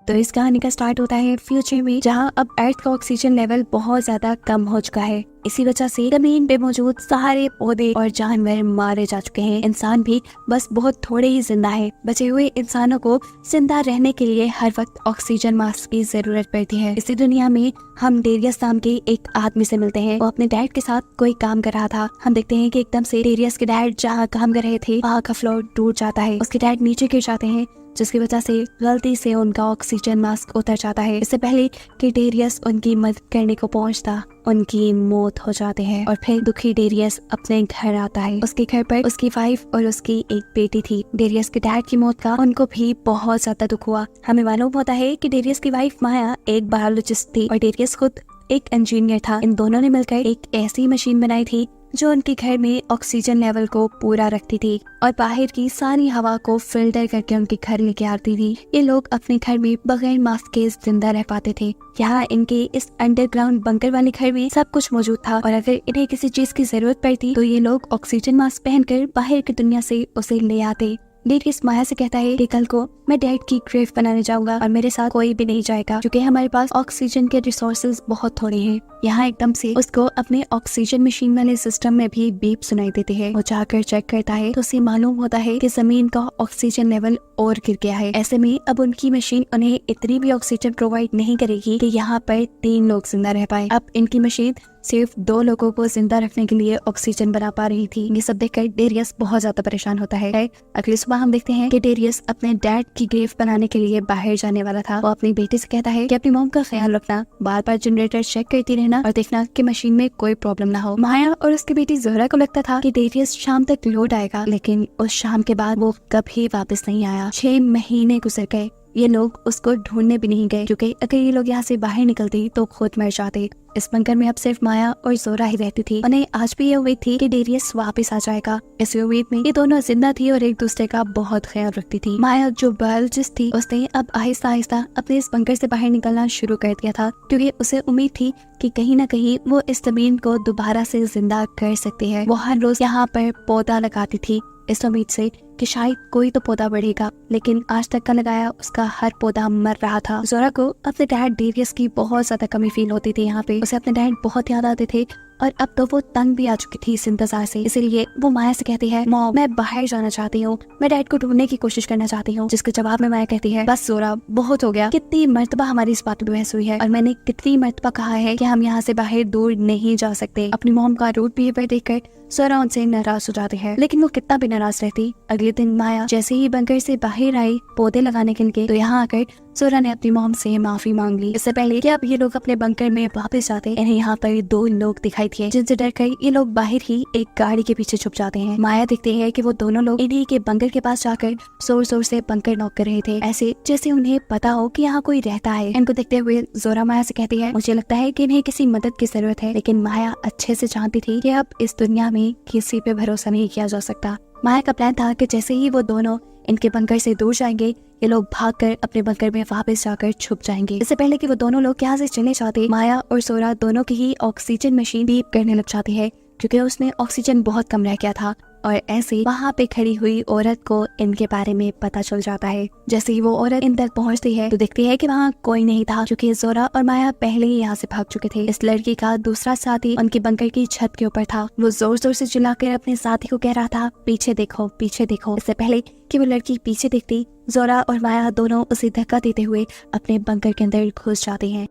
तो इस कहानी का स्टार्ट होता है फ्यूचर में, जहां अब अर्थ का ऑक्सीजन लेवल बहुत ज्यादा कम हो चुका है। इसी वजह से जमीन पे मौजूद सारे पौधे और जानवर मारे जा चुके हैं। इंसान भी बस बहुत थोड़े ही जिंदा है। बचे हुए इंसानों को जिंदा रहने के लिए हर वक्त ऑक्सीजन मास्क की जरूरत पड़ती है। इसी दुनिया में हम डेरियस नाम के एक आदमी से मिलते हैं। वो अपने डैड के साथ कोई काम कर रहा था। हम देखते हैं कि एकदम से डेरियस के डैड जहाँ काम कर रहे थे वहाँ का फ्लोर टूट जाता है। उसके डैड नीचे गिर जाते हैं, जिसकी वजह से गलती से उनका ऑक्सीजन मास्क उतर जाता है। इससे पहले कि डेरियस उनकी मदद करने को पहुंचता, उनकी मौत हो जाती है। और फिर दुखी डेरियस अपने घर आता है। उसके घर पर उसकी वाइफ और उसकी एक बेटी थी। डेरियस के डैड की मौत का उनको भी बहुत ज्यादा दुख हुआ। हमें मालूम होता है कि डेरियस की वाइफ माया एक बायोलॉजिस्ट थी और डेरियस खुद एक इंजीनियर था। इन दोनों ने मिलकर एक ऐसी मशीन बनाई थी जो उनके घर में ऑक्सीजन लेवल को पूरा रखती थी और बाहर की सारी हवा को फिल्टर करके उनके घर लेके आती थी। ये लोग अपने घर में बगैर मास्क के जिंदा रह पाते थे। यहाँ इनके इस अंडरग्राउंड बंकर वाले घर में सब कुछ मौजूद था और अगर इन्हें किसी चीज की जरूरत पड़ती तो ये लोग ऑक्सीजन मास्क पहनकर बाहर की दुनिया से उसे ले आते। डेरियस माया से कहता है कि कल को मैं डैड की ग्रेव बनाने जाऊंगा और मेरे साथ कोई भी नहीं जाएगा क्योंकि हमारे पास ऑक्सीजन के रिसोर्सेज बहुत थोड़े हैं। यहाँ एकदम से उसको अपने ऑक्सीजन मशीन वाले सिस्टम में भी बीप सुनाई देती है। वो जाकर चेक करता है तो उसे मालूम होता है कि जमीन का ऑक्सीजन लेवल और गिर गया है। ऐसे में अब उनकी मशीन उन्हें इतनी भी ऑक्सीजन प्रोवाइड नहीं करेगी कि यहाँ पर 3 लोग जिंदा रह पाए। अब इनकी मशीन सिर्फ 2 लोगों को जिंदा रखने के लिए ऑक्सीजन बना पा रही थी। ये सब देखकर डेरियस बहुत ज्यादा परेशान होता है। अगली सुबह हम देखते हैं कि डेरियस अपने डैड की ग्रेव बनाने के लिए बाहर जाने वाला था। वो अपनी बेटी से कहता है कि अपनी मॉम का ख्याल रखना, बार बार जनरेटर चेक करती रहना और देखना कि मशीन में कोई प्रॉब्लम ना हो। माया और उसकी बेटी जोहरा को लगता था कि डेरियस शाम तक लौट आएगा, लेकिन उस शाम के बाद वो कभी वापस नहीं आया। 6 महीने गुजर गए। ये लोग उसको ढूंढने भी नहीं गए क्योंकि अगर ये लोग यहाँ से बाहर निकलते तो खुद मर जाते। इस बंकर में अब सिर्फ माया और जोहरा ही रहती थी। उन्हें आज भी ये उम्मीद थी कि डेरियस वापस आ जाएगा। इस उम्मीद में ये दोनों जिंदा थी और एक दूसरे का बहुत ख्याल रखती थी। माया जो बायोलॉजिस्ट थी उसने अब आहिस्ता आहिस्ता अपने इस बंकर से बाहर निकलना शुरू कर दिया था क्योंकि उसे उम्मीद थी कि कहीं न कहीं वो इस जमीन को दोबारा से जिंदा कर सकती है। वो हर रोज यहाँ पर पौधा लगाती थी इस उम्मीद से कि शायद कोई तो पौधा बढ़ेगा, लेकिन आज तक का लगाया उसका हर पौधा मर रहा था। जोहरा को अपने डैड डेरियस की बहुत ज्यादा कमी फील होती थी। यहाँ पे उसे अपने डैड बहुत याद आते थे और अब तो वो तंग भी आ चुकी थी इस इंतजार से। इसीलिए वो माया से कहती है, मॉम मैं बाहर जाना चाहती हूँ, मैं डैड को ढूंढने की कोशिश करना चाहती हूँ। जिसके जवाब में माया कहती है, बस जोहरा बहुत हो गया। कितनी मर्तबा हमारी इस बात पे बहस हुई है और मैंने कितनी मर्तबा कहा है कि हम यहाँ से बाहर दूर नहीं जा सकते। अपनी मॉम का रूड बिहेवियर देखकर जोहरा उनसे नाराज हो जाती है, लेकिन वो कितना भी नाराज रहती। अगले दिन माया जैसे ही बंकर से बाहर आई पौधे लगाने के लिए, तो यहाँ आकर जोहरा ने अपनी मॉम से माफी मांग ली। इससे पहले कि अब ये लोग अपने बंकर में वापस जाते, इन्हें यहाँ पर 2 लोग दिखाई दिए जिनसे डरकर ये लोग बाहर ही एक गाड़ी के पीछे छुप जाते हैं। माया देखते हैं कि वो दोनों लोग इन्हीं के बंकर के पास जाकर जोर जोर से बंकर नॉक कर रहे थे, ऐसे जैसे उन्हें पता हो कि यहाँ कोई रहता है। इनको देखते हुए जोहरा माया से कहती है, मुझे लगता है कि इन्हें किसी मदद की जरूरत है। लेकिन माया अच्छे से जानती थी कि अब इस दुनिया में किसी पे भरोसा नहीं किया जा सकता। माया का प्लान था कि जैसे ही वो दोनों इनके बंकर से दूर जाएंगे, ये लोग भागकर अपने बंकर में वापस जाकर छुप जाएंगे। इससे पहले कि वो दोनों लोग यहाँ से चले जाते, माया और जोहरा दोनों की ही ऑक्सीजन मशीन बीप करने लग जाती है क्योंकि उसमें ऑक्सीजन बहुत कम रह गया था। और ऐसे वहाँ पे खड़ी हुई औरत को इनके बारे में पता चल जाता है। जैसे ही वो औरत इन तक पहुँचती है तो देखती है कि वहाँ कोई नहीं था क्योंकि जोहरा और माया पहले ही यहाँ से भाग चुके थे। इस लड़की का दूसरा साथी उनके बंकर की छत के ऊपर था। वो जोर जोर से चिल्लाकर अपने साथी को कह रहा था, पीछे देखो पीछे देखो। इससे पहले कि वो लड़की पीछे देखती, जोहरा और माया दोनों उसे धक्का देते हुए अपने बंकर के अंदर घुस जाते हैं।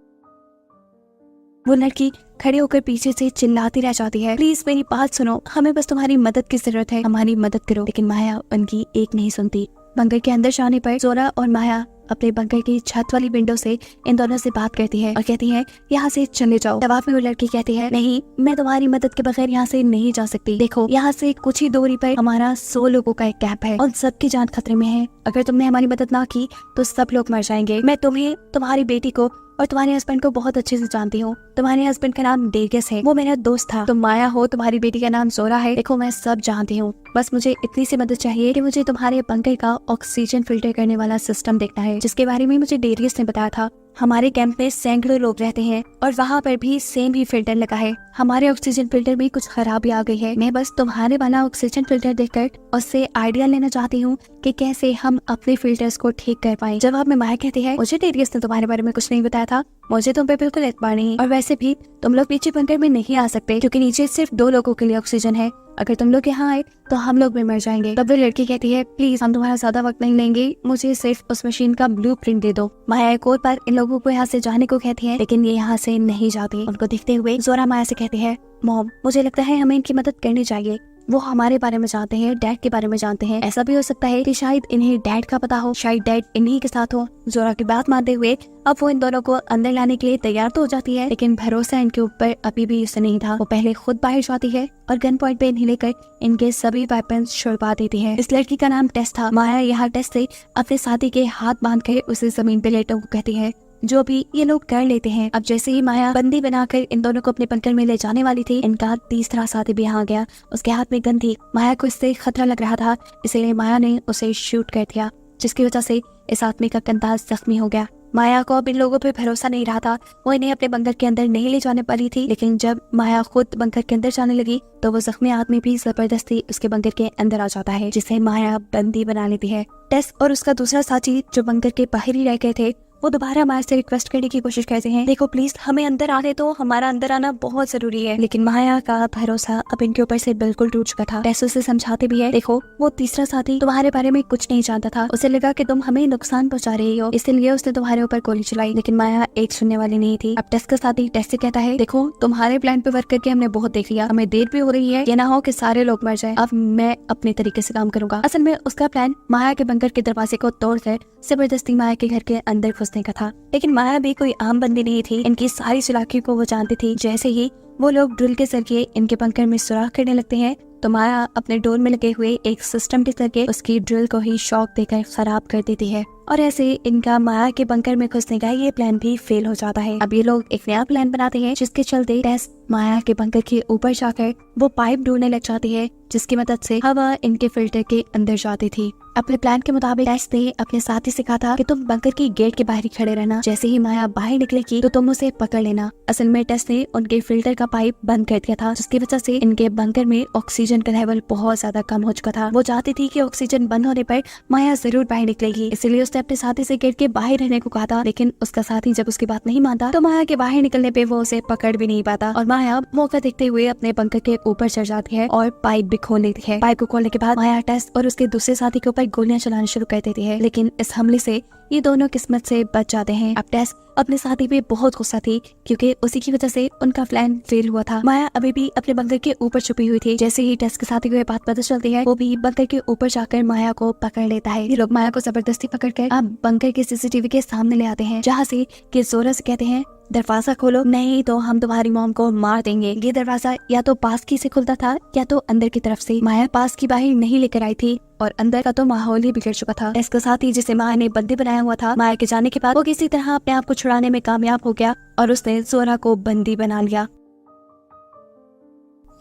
वो लड़की खड़े होकर पीछे से चिल्लाती रह जाती है, प्लीज मेरी बात सुनो, हमें बस तुम्हारी मदद की जरूरत है, हमारी मदद करो। लेकिन माया उनकी एक नहीं सुनती। बंकर के अंदर जाने पर जोहरा और माया अपने बंकर की छत वाली विंडो से इन दोनों से बात करती है और कहती है, यहाँ से चले जाओ। जवाब में वो लड़की कहती है, नहीं मैं तुम्हारी मदद के बगैर यहाँ से नहीं जा सकती। देखो यहाँ से कुछ ही दूरी पर हमारा 100 लोगों का एक कैंप है और सबकी जान खतरे में है। अगर तुमने हमारी मदद ना की तो सब लोग मर जाएंगे। मैं तुम्हें, तुम्हारी बेटी को और तुम्हारे हस्बैंड को बहुत अच्छे से जानती हूँ। तुम्हारे हस्बैंड का नाम डेरियस है, वो मेरा दोस्त था। तुम माया हो, तुम्हारी बेटी का नाम जोरा है। देखो मैं सब जानती हूँ, बस मुझे इतनी सी मदद चाहिए कि मुझे तुम्हारे बंकर का ऑक्सीजन फिल्टर करने वाला सिस्टम देखना है, जिसके बारे में मुझे डेरियस ने बताया था। हमारे कैंप में सैकड़ों लोग रहते हैं और वहाँ पर भी सेम ही फिल्टर लगा है। हमारे ऑक्सीजन फिल्टर में कुछ खराबी आ गई है। मैं बस तुम्हारे वाला ऑक्सीजन फिल्टर देखकर उससे आइडिया लेना चाहती हूँ कि कैसे हम अपने फिल्टर्स को ठीक कर पाए। जवाब में माया कहती है, मुझे डेरियस ने तुम्हारे बारे में कुछ नहीं बताया था, मुझे तुम पे बिल्कुल एतबार नहीं, और वैसे भी तुम लोग नीचे बंकर में नहीं आ सकते क्योंकि नीचे सिर्फ 2 लोगों के लिए ऑक्सीजन है। अगर तुम लोग यहाँ आए तो हम लोग भी मर जाएंगे। तब वो लड़की कहती है, प्लीज हम तुम्हारा ज्यादा वक्त नहीं लेंगे, मुझे सिर्फ उस मशीन का ब्लूप्रिंट दे दो। माया एक और बार इन लोगों को यहाँ से जाने को कहती है, लेकिन ये यहाँ से नहीं जाती। उनको देखते हुए जोरा माया से कहती है, मॉम मुझे लगता है हमें इनकी मदद करनी चाहिए। वो हमारे बारे में जानते हैं, डैड के बारे में जानते हैं। ऐसा भी हो सकता है कि शायद इन्हें डैड का पता हो, शायद डैड इन्हीं के साथ हो। जोरा की बात मानते हुए अब वो इन दोनों को अंदर लाने के लिए तैयार तो हो जाती है, लेकिन भरोसा इनके ऊपर अभी भी इससे नहीं था। वो पहले खुद बाहर जाती है और गन पॉइंट पे इन्हें लेकर इनके सभी वेपन्स छुड़वा देती है। इस लड़की का नाम टेस था। माया यहाँ टेस से अपने साथी के हाथ बांध कर उसे जमीन पे लेटने को कहती है, जो भी ये लोग कर लेते हैं। अब जैसे ही माया बंदी बनाकर इन दोनों को अपने बंकर में ले जाने वाली थी, इनका तीसरा साथी भी यहाँ गया। उसके हाथ में गन थी। माया को इससे खतरा लग रहा था, इसलिए माया ने उसे शूट कर दिया, जिसकी वजह से इस आदमी का कंधा जख्मी हो गया। माया को अब इन लोगों पे भरोसा नहीं रहा था। वो इन्हें अपने बंकर के अंदर नहीं ले जाने वाली थी, लेकिन जब माया खुद बंकर के अंदर जाने लगी तो वो जख्मी आदमी भी जबरदस्ती उसके बंकर के अंदर आ जाता है, जिसे माया बंदी बना लेती है। टेस और उसका दूसरा साथी जो बंकर के बाहर ही रह गए थे, वो दोबारा माया से रिक्वेस्ट करने की कोशिश करते हैं, देखो प्लीज हमें अंदर आने दो, हमारा अंदर आना बहुत जरूरी है। लेकिन माया का भरोसा अब इनके ऊपर से बिल्कुल टूट चुका था। टेस उसे समझाते भी है, देखो वो तीसरा साथी तुम्हारे बारे में कुछ नहीं जानता था, उसे लगा कि तुम हमें नुकसान पहुंचा रही हो, इसलिए उसने तुम्हारे ऊपर गोली चलाई। लेकिन माया एक सुनने वाली नहीं थी। अब टेस का साथी टेस से कहता है, देखो तुम्हारे प्लान पे वर्क करके हमने बहुत देख लिया, हमें देर भी हो रही है, ये ना हो कि सारे लोग मर जाए। अब मैं अपने तरीके से काम करूंगा। असल में उसका प्लान माया के बंकर के दरवाजे को तोड़कर जबरदस्ती माया के घर के अंदर घुसने का था। लेकिन माया भी कोई आम बंदी नहीं थी, इनकी सारी चालाकियों को वो जानती थी। जैसे ही वो लोग ड्रिल के जरिए इनके बंकर में सुराख करने लगते हैं तो माया अपने डोर में लगे हुए एक सिस्टम के जरिए उसकी ड्रिल को ही शॉक देकर खराब कर देती है, और ऐसे इनका माया के बंकर में घुसने का ये प्लान भी फेल हो जाता है। अब ये लोग एक नया प्लान बनाते हैं, जिसके चलते टेस माया के बंकर के ऊपर जाकर वो पाइप ढूंढने लग जाती है, जिसकी मदद से हवा इनके फिल्टर के अंदर जाती थी। अपने प्लान के मुताबिक टेस ने अपने साथी से कहा था कि तुम बंकर की गेट के बाहर ही खड़े रहना, जैसे ही माया बाहर निकलेगी तो तुम उसे पकड़ लेना। असल में टेस ने उनके फिल्टर का पाइप बंद कर दिया था, जिसकी वजह से इनके बंकर में ऑक्सीजन का लेवल बहुत ज्यादा कम हो चुका था। वो चाहती थी कि ऑक्सीजन बंद होने पर माया जरूर बाहर निकलेगी, इसलिए उसने अपने साथी से गेट के बाहर रहने को कहा था। लेकिन उसका साथी जब उसकी बात नहीं मानता तो माया के बाहर निकलने पे वो उसे पकड़ भी नहीं पाता, और माया मौका देखते हुए अपने बंकर के ऊपर चढ़ जाती है और पाइप भी खोल लेती है। पाइप को खोलने के बाद माया टेस और उसके दूसरे साथी के ऊपर गोलियां चलाना शुरू कर देती है, लेकिन इस हमले से ये दोनों किस्मत से बच जाते हैं। अब टेस अपने साथी पे बहुत गुस्सा थी, क्योंकि उसी की वजह से उनका प्लान फेल हुआ था। माया अभी भी अपने बंकर के ऊपर छुपी हुई थी। जैसे ही टेस के साथी को ये बात पता चलती है, वो भी बंकर के ऊपर जाकर माया को पकड़ लेता है। ये लोग माया को जबरदस्ती पकड़कर अब बंकर के सीसीटीवी के सामने ले आते हैं, जहाँ से कि जोरा से कहते हैं, दरवाजा खोलो, नहीं तो हम तुम्हारी मॉम को मार देंगे। ये दरवाजा या तो पास की से खुलता था या तो अंदर की तरफ से। माया पास की बाहर नहीं लेकर आई थी और अंदर का तो माहौल ही बिगड़ चुका था। इसके साथ ही जिसे माया ने बंदी बनाया हुआ था, माया के जाने के बाद वो किसी तरह अपने आप को छुड़ाने में कामयाब हो गया और उसने जोरा को बंदी बना लिया।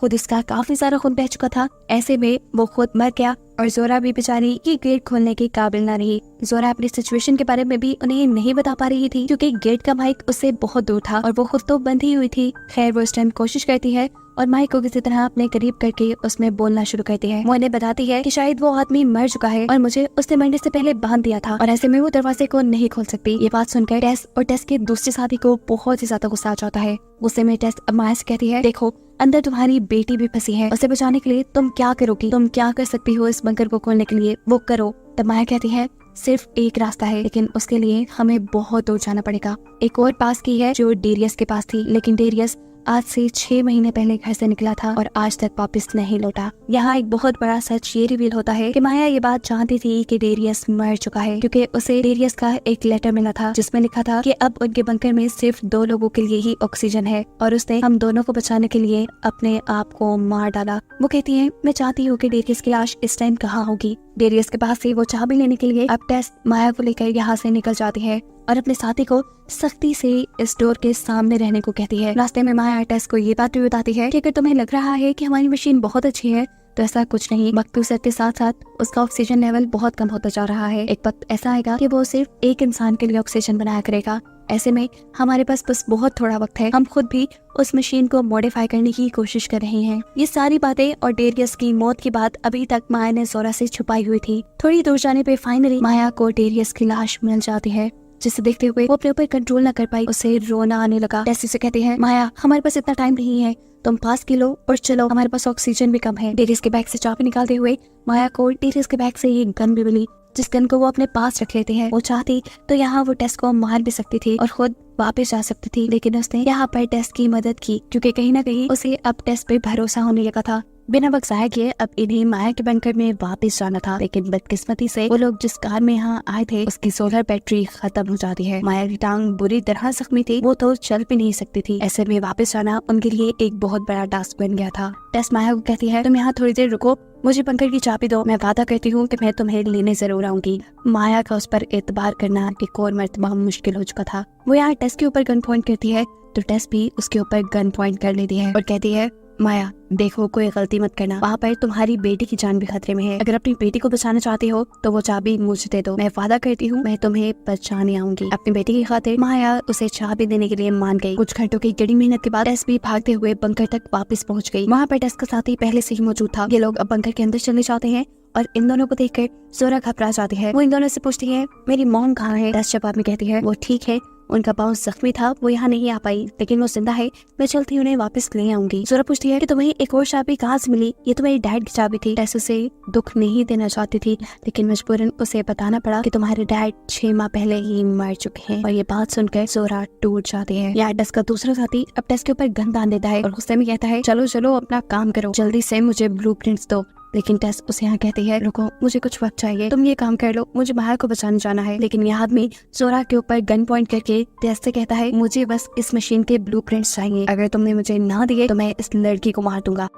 खुद इसका काफी सारा खून बह चुका था, ऐसे में वो खुद मर गया और जोरा भी बेचारी ये गेट खोलने के काबिल न रही। जोरा अपनी सिचुएशन के बारे में भी उन्हें नहीं बता पा रही थी, क्योंकि गेट का माइक उससे बहुत दूर था और वो खुद तो बंधी हुई थी। खैर वो इस टाइम कोशिश करती है और माइक को किसी तरह अपने करीब करके उसमें बोलना शुरू करती है। वो इन्हें बताती है कि शायद वो आदमी मर चुका है और मुझे उसने मरने से पहले बांध दिया था और ऐसे में वो दरवाजे को नहीं खोल सकती। ये बात सुनकर टेस और टेस के दूसरे साथी को बहुत ही ज्यादा गुस्सा आ जाता है। गुस्से में टेस अब माया से कहती है, देखो अंदर तुम्हारी बेटी भी फंसी है, उसे बचाने के लिए तुम क्या करोगी, तुम क्या कर सकती हो इस बंकर को खोलने के लिए, वो करो। तब माया कहती है, सिर्फ एक रास्ता है, लेकिन उसके लिए हमें बहुत दूर जाना पड़ेगा। एक और पास की है जो डेरियस के पास थी, लेकिन डेरियस आज से 6 महीने पहले घर से निकला था और आज तक वापस नहीं लौटा। यहाँ एक बहुत बड़ा सच ये रिवील होता है कि माया ये बात जानती थी कि डेरियस मर चुका है, क्योंकि उसे डेरियस का एक लेटर मिला था जिसमें लिखा था कि अब उनके बंकर में सिर्फ 2 लोगों के लिए ही ऑक्सीजन है और उसने हम दोनों को बचाने के लिए अपने आप को मार डाला। वो कहती है, मैं चाहती हूँ कि डेरियस की लाश इस टाइम कहाँ होगी, डेरियस के पास से वो चाबी लेने के लिए अब टेस माया को लेकर यहाँ से निकल जाती है और अपने साथी को सख्ती से इस डोर के सामने रहने को कहती है। रास्ते में माया टेस को ये बात भी बताती है कि अगर तुम्हें लग रहा है कि हमारी मशीन बहुत अच्छी है तो ऐसा कुछ नहीं। वक्त गुजरने के साथ साथ उसका ऑक्सीजन लेवल बहुत कम होता जा रहा है। एक वक्त ऐसा आएगा कि वो सिर्फ एक इंसान के लिए ऑक्सीजन बनाया करेगा। ऐसे में हमारे पास बस बहुत थोड़ा वक्त है। हम खुद भी उस मशीन को मॉडिफाई करने की कोशिश कर रहे हैं। ये सारी बातें और डेरियस की मौत की बात अभी तक माया ने जोरा से छुपाई हुई थी। थोड़ी दूर जाने पे फाइनली माया को डेरियस की लाश मिल जाती है, जिसे देखते हुए वो अपने ऊपर कंट्रोल न कर पाई। उसे रोना आने लगा। टेस उसे कहती है, माया हमारे पास इतना टाइम नहीं है, तुम पास की लो और चलो, हमारे पास ऑक्सीजन भी कम है। डेरियस के बैग से चाबी निकालते हुए माया को डेरियस के बैग से ये गन भी मिली, जिस गन को वो अपने पास रख लेते हैं। वो चाहती तो यहाँ वो टेस को मार भी सकती थी और खुद वापस जा सकती थी, लेकिन उसने यहाँ पर टेस की मदद की क्योंकि कहीं ना कहीं उसे अब टेस पे भरोसा होने लगा था। बिना वक्त जाया किए अब इन्हें माया के बंकर में वापस जाना था, लेकिन बदकिस्मती से वो लोग जिस कार में यहाँ आए थे उसकी सोलर बैटरी खत्म हो जाती है। माया की टांग बुरी तरह जख्मी थी, वो तो चल भी नहीं सकती थी। ऐसे में वापस जाना उनके लिए एक बहुत बड़ा टास्क बन गया था। टेस माया को कहती है, तुम यहाँ थोड़ी देर रुको, मुझे बंकर की चाबी दो, मैं वादा करती हूँ कि मैं तुम्हें लेने जरूर आऊंगी। माया का उस पर एतबार करना एक और मर्तबा मुश्किल हो चुका था। वो यहाँ टेस के ऊपर गन पॉइंट करती है तो टेस भी उसके ऊपर गन पॉइंट कर लेती है और कहती है, माया देखो कोई गलती मत करना, वहाँ पर तुम्हारी बेटी की जान भी खतरे में है। अगर अपनी बेटी को बचाना चाहती हो तो वो चाबी मुझे दे दो, मैं वादा करती हूँ मैं तुम्हें बचाने आऊंगी। अपनी बेटी की खातिर माया उसे चाबी देने के लिए मान गई। कुछ घंटों की कड़ी मेहनत के बाद टेस भी भागते हुए बंकर तक वापस पहुँच गई। वहाँ पर टेस का साथी पहले से ही मौजूद था। ये लोग अब बंकर के अंदर चले जाते हैं और इन दोनों को देखकर जोरा घबरा जाती है। वो इन दोनों से पूछती है, मेरी मॉम कहाँ है? टेस जवाब में कहती है, वो ठीक है, उनका पाँव जख्मी था, वो यहाँ नहीं आ पाई, लेकिन वो जिंदा है, मैं चलती उन्हें वापस ले आऊंगी। जोरा पूछती है कि तुम्हें एक और चाबी कहाँ से मिली? ये तो मेरी डैड की चाबी थी। टेस उसे दुख नहीं देना चाहती थी, लेकिन मजबूरन उसे बताना पड़ा कि तुम्हारे डैड 6 माह पहले ही मर चुके हैं। और ये बात सुनकर जोरा टूट जाती है। यहाँ टेस का दूसरा साथी अब टेस के ऊपर गन तान देता है और गुस्से में कहता है, चलो चलो अपना काम करो, जल्दी से मुझे ब्लूप्रिंट्स दो। लेकिन टेस उसे यहाँ कहती है, रुको मुझे कुछ वक्त चाहिए, तुम ये काम कर लो, मुझे माया को बचाने जाना है। लेकिन यह आदमी जोरा के ऊपर गन पॉइंट करके टेस से कहता है, मुझे बस इस मशीन के ब्लूप्रिंट्स चाहिए, अगर तुमने मुझे ना दिए तो मैं इस लड़की को मार दूंगा।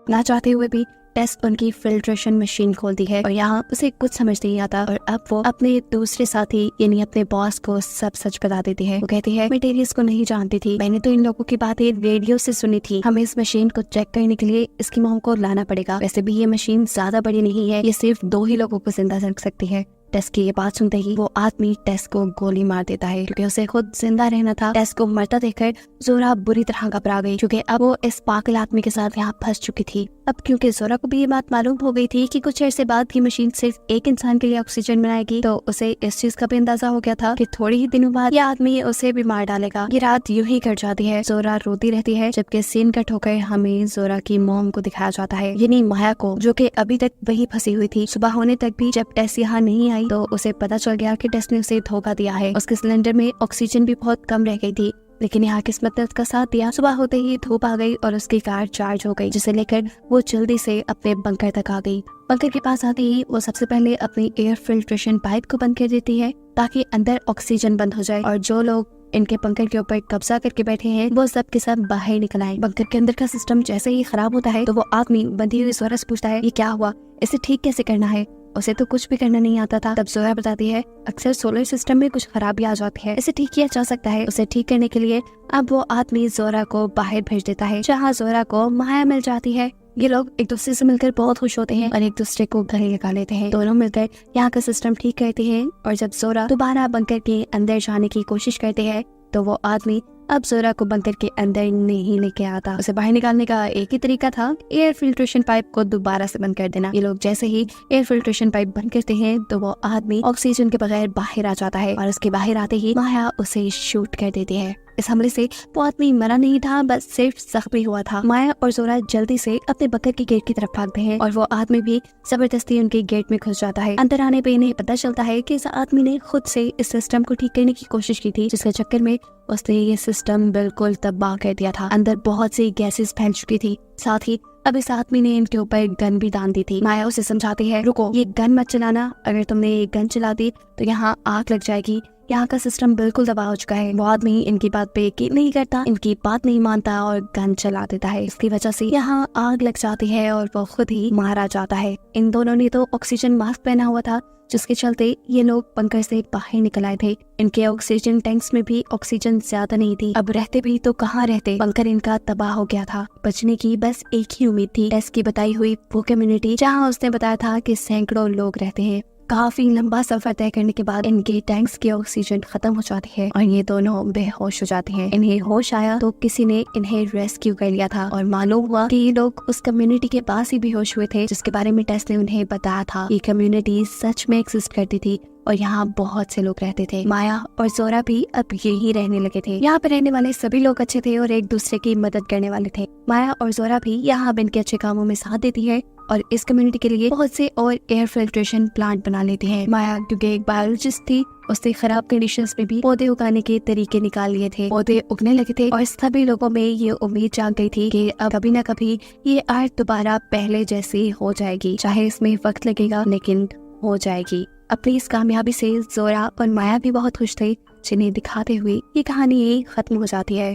ना चाहते हुए भी टेस उनकी फिल्ट्रेशन मशीन खोलती है और यहाँ उसे कुछ समझ नहीं आता और अब वो अपने दूसरे साथी यानी अपने बॉस को सब सच बता देती है। वो कहती है, मैं डेरियस को नहीं जानती थी, मैंने तो इन लोगों की बातें रेडियो से सुनी थी, हमें इस मशीन को चेक करने के लिए इसकी मॉम को लाना पड़ेगा। वैसे भी ये मशीन ज्यादा बड़ी नहीं है, ये सिर्फ 2 ही लोगों को जिंदा रख सकती है। टेस की ये बात सुनते ही वो आदमी टेस को गोली मार देता है क्योंकि उसे खुद जिंदा रहना था। टेस को मरता देखकर जोरा बुरी तरह घबरा गई क्योंकि अब वो इस पागल आदमी के साथ यहाँ फंस चुकी थी। अब क्योंकि जोरा को भी ये बात मालूम हो गई थी कि कुछ अर्से बाद की मशीन सिर्फ एक इंसान के लिए ऑक्सीजन बनाएगी, तो उसे इस चीज का भी अंदाजा हो गया था कि थोड़ी ही दिनों बाद ये आदमी उसे भी मार डालेगा। ये रात यूं ही कट जाती है। जोरा रोती रहती है जबकि सीन कट होकर हमें जोरा की मॉम को दिखाया जाता है, यानी माया को, जो कि अभी तक वही फंसी हुई थी। सुबह होने तक भी जब टेस यहाँ नहीं आई तो उसे पता चल गया कि टेस ने उसे धोखा दिया है। उसके सिलेंडर में ऑक्सीजन भी बहुत कम रह गई थी, लेकिन यहाँ किस्मत ने उसका साथ दिया। सुबह होते ही धूप आ गई और उसकी कार चार्ज हो गई, जिसे लेकर वो जल्दी से अपने बंकर तक आ गई। बंकर के पास आते ही वो सबसे पहले अपनी एयर फिल्ट्रेशन पाइप को बंद कर देती है ताकि अंदर ऑक्सीजन बंद हो जाए और जो लोग इनके बंकर के ऊपर कब्जा करके बैठे हैं वो सब के सब बाहर निकल आए। बंकर के अंदर का सिस्टम जैसे ही खराब होता है तो वो आदमी बंधी हुई जोरा से पूछता है, ये क्या हुआ, इसे ठीक कैसे करना है? उसे तो कुछ भी करना नहीं आता था। तब जोरा बताती है, अक्सर सोलर सिस्टम में कुछ खराबी आ जाती है, इसे ठीक किया जा सकता है। उसे ठीक करने के लिए अब वो आदमी जोरा को बाहर भेज देता है, जहाँ जोरा को माया मिल जाती है। ये लोग एक दूसरे से मिलकर बहुत खुश होते हैं और एक दूसरे को गले लगा लेते हैं। दोनों मिलकर यहाँ का सिस्टम ठीक करते हैं और जब जोरा दोबारा बंकर के अंदर जाने की कोशिश करते हैं तो वो आदमी अब जोरा को बंकर के अंदर नहीं लेके आता। उसे बाहर निकालने का एक ही तरीका था, एयर फिल्ट्रेशन पाइप को दोबारा से बंद कर देना। ये लोग जैसे ही एयर फिल्ट्रेशन पाइप बंद करते हैं तो वो आदमी ऑक्सीजन के बगैर बाहर आ जाता है और उसके बाहर आते ही माया उसे शूट कर देती है। इस हमले से वो आदमी मरा नहीं था, बस सिर्फ जख्मी हुआ था। माया और जोरा जल्दी से अपने बंकर की गेट की तरफ भागते हैं और वो आदमी भी जबरदस्ती उनके गेट में घुस जाता है। अंदर आने पे इन्हें पता चलता है कि इस आदमी ने खुद से इस सिस्टम को ठीक करने की कोशिश की थी, जिसके चक्कर में उसने ये सिस्टम बिल्कुल तबाह कर दिया था। अंदर बहुत सी गैसेस फैल चुकी थी, साथ ही अब इस आदमी ने इनके ऊपर गन भी दान दी थी। माया उसे समझाती है, रुको, ये गन मत चलाना, अगर तुमने ये गन चला दी तो यहाँ आग लग जाएगी, यहाँ का सिस्टम बिल्कुल तबाह हो चुका है। वो आदमी इनकी बात पे यकीन नहीं करता, इनकी बात नहीं मानता और गन चला देता है। इसकी वजह से यहाँ आग लग जाती है और वो खुद ही मारा जाता है। इन दोनों ने तो ऑक्सीजन मास्क पहना हुआ था, जिसके चलते ये लोग बंकर से बाहर निकल आए थे। इनके ऑक्सीजन टैंक्स में भी ऑक्सीजन ज्यादा नहीं थी। अब रहते भी तो कहाँ रहते, बंकर इनका तबाह हो गया था। बचने की बस एक ही उम्मीद थी, टेस की बताई हुई वो कम्युनिटी जहाँ उसने बताया था कि सैकड़ों लोग रहते हैं। काफी लंबा सफर तय करने के बाद इनके टैंक्स की ऑक्सीजन खत्म हो जाती है और ये दोनों बेहोश हो जाते हैं। इन्हें होश आया तो किसी ने इन्हें रेस्क्यू कर लिया था और मालूम हुआ कि ये लोग उस कम्युनिटी के पास ही बेहोश हुए थे, जिसके बारे में टेस ने उन्हें बताया था। ये कम्युनिटी सच में एग्जिस्ट करती थी और यहाँ बहुत से लोग रहते थे। माया और जोरा भी अब यही रहने लगे थे। यहाँ पे रहने वाले सभी लोग अच्छे थे और एक दूसरे की मदद करने वाले थे। माया और जोरा भी यहाँ अब इनके अच्छे कामों में साथ देती है और इस कम्युनिटी के लिए बहुत से और एयर फिल्ट्रेशन प्लांट बना लेती है। माया क्योंकि एक बायोलॉजिस्ट थी, उसने खराब कंडीशंस में भी पौधे उगाने के तरीके निकाल लिए थे। पौधे उगने लगे थे और सभी लोगों में ये उम्मीद जाग गई थी कि अब कभी न कभी ये अर्थ दोबारा पहले जैसी हो जाएगी। चाहे इसमें वक्त लगेगा, लेकिन हो जाएगी। अपनी इस कामयाबी से जोरा और माया भी बहुत खुश थे, जिन्हें दिखाते हुए ये कहानी खत्म हो जाती है।